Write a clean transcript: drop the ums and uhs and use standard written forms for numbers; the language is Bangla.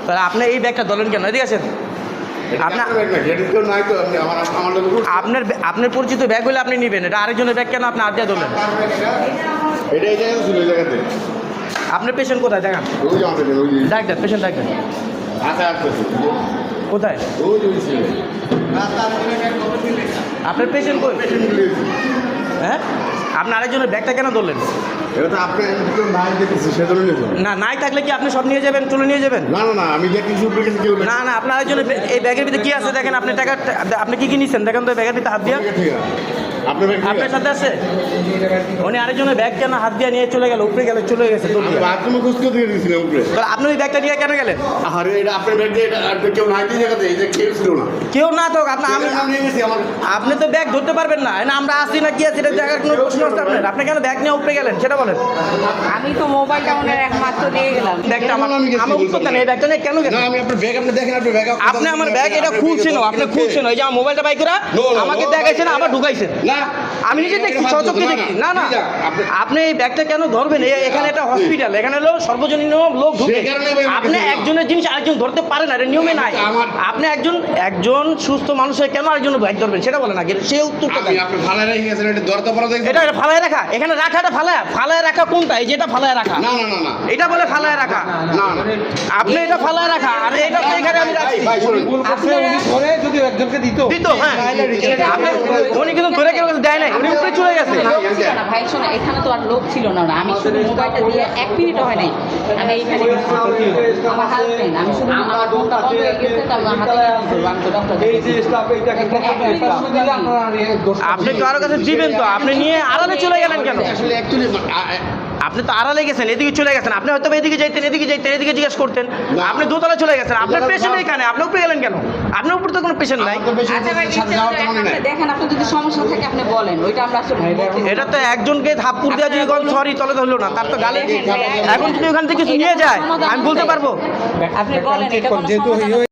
তাহলে আপনি এই ব্যাগটা ধরলেন কেন? এদিকে আছেন। আপনার আপনার পরিচিত ব্যাগ হলে আপনি নেবেন, এটা আরেকজনের ব্যাগ কেন আপনি হাত দিয়ে ধরলেন? আপনার পেশেন্ট কোথায় দেখান? ডাক্তার পেশেন্ট ডাক্তার কোথায়? আপনার পেশেন্ট কই? হ্যাঁ, আপনি আরেকজনের ব্যাগটা কেন ধরলেন? না, নাই থাকলে কি আপনি সব নিয়ে যাবেন, তুলে নিয়ে যাবেন? না আমি দেখছি না না, আপনার আরেকজনের এই ব্যাগের ভিতরে কি আছে দেখেন। আপনি টাকা আপনি কি নিচ্ছেন দেখেন তো ব্যাগের ভিতরে হাত দিয়ে। আপনার সাথে আছে উনি আরেকজনের ব্যাগ কেন হাত দিয়ে নিয়ে চলে গেল, উপরে গেলে চলে গেছে। আপনি ওই ব্যাগটা নিয়ে কেন গেলেন? কেউ না তো আপনি তো ব্যাগ ধরতে পারবেন না। আমরা আসি না কি আছে এটা দেখার কোনো প্রশ্ন আছে আপনার? আপনি কেন ব্যাগ নিয়ে উপরে গেলেন সেটা বলেন। আমি তো মোবাইলটা ওনার একমাত্র দিয়ে গেলাম। ব্যাগটা আমার উত্তর দেন, এই ব্যাগটা নিয়ে কেন গেলেন? আপনি আমার ব্যাগ এটা খুলছেন, আপনি খুলছেন, ওই যে আমার মোবাইলটা বাই করে আমাকে দেখাইছেন আবার ঢুকাইছেন। আমি নিজে দেখছি, সচক্ষে দেখছি। না না, আপনি এই ব্যাগটা কেন ধরবেন? এখানে একটা হসপিটাল, এখানে হলো সর্বজনীন লোক ঢুকে। আপনি একজনের জিনিস আরেকজন ধরতে পারে না, এটা নিয়মে নাই। আপনি একজন সুস্থ মানুষের কেন আরেকজনের ব্যাগ ধরবেন সেটা বলেন আগে, সে উত্তর এটা ফালায় রাখা। এখানে রাখাটা ফালায় রাখা কোনটা? এই যেটা ফালায় রাখা, এটা বলে ফালায় রাখা। আপনি এটা ফালায় রাখা, আর এটা এখানে আমি রাখছি। হ্যাঁ, উনি কিন্তু ধরে কেউ দেয় নাই, উনি উপরে চলে গেছে। ভাই শোনো, এখানে তো আর লোক ছিল না, আমি শুধু মোবাইলটা দিয়ে 1 মিনিটও হয় নাই আমি এইখানে আমার হাজবেন্ড, আমি শুধু আমার ফোনটা বন্ধ হয়ে গেছে, তারপর হাতে আমি তো ডক্টর আপনি তো আরো কাছে দিবেন তো, আপনি নিয়ে আড়ালে চলে গেলেন কেন? আপনি তো আড়ালে গেছেন, এদিকে চলে গেছেন। আপনি হয়তো এদিকে যাইতেন, এদিকে জিজ্ঞেস করতেন। আপনি দোতলা চলে গেছেন, আপনার পেশেন্ট এখানে, আপনি উপরে গেলেন কেন? আপনার উপরে তো কোনো পেশেন্ট নাই। দেখেন, আপনার যদি সমস্যা থাকে আপনি বলেন, ওইটা আমরা আসলে এটা তো একজনকে থাপ্পড় দিয়ে যদি কোন সরি তলে ধরলো না, তার তো গালে। এখন যদি ওখান থেকে কিছু নিয়ে যায় আমি বলতে পারবো? আপনি বলেন এটা কোনো সমস্যা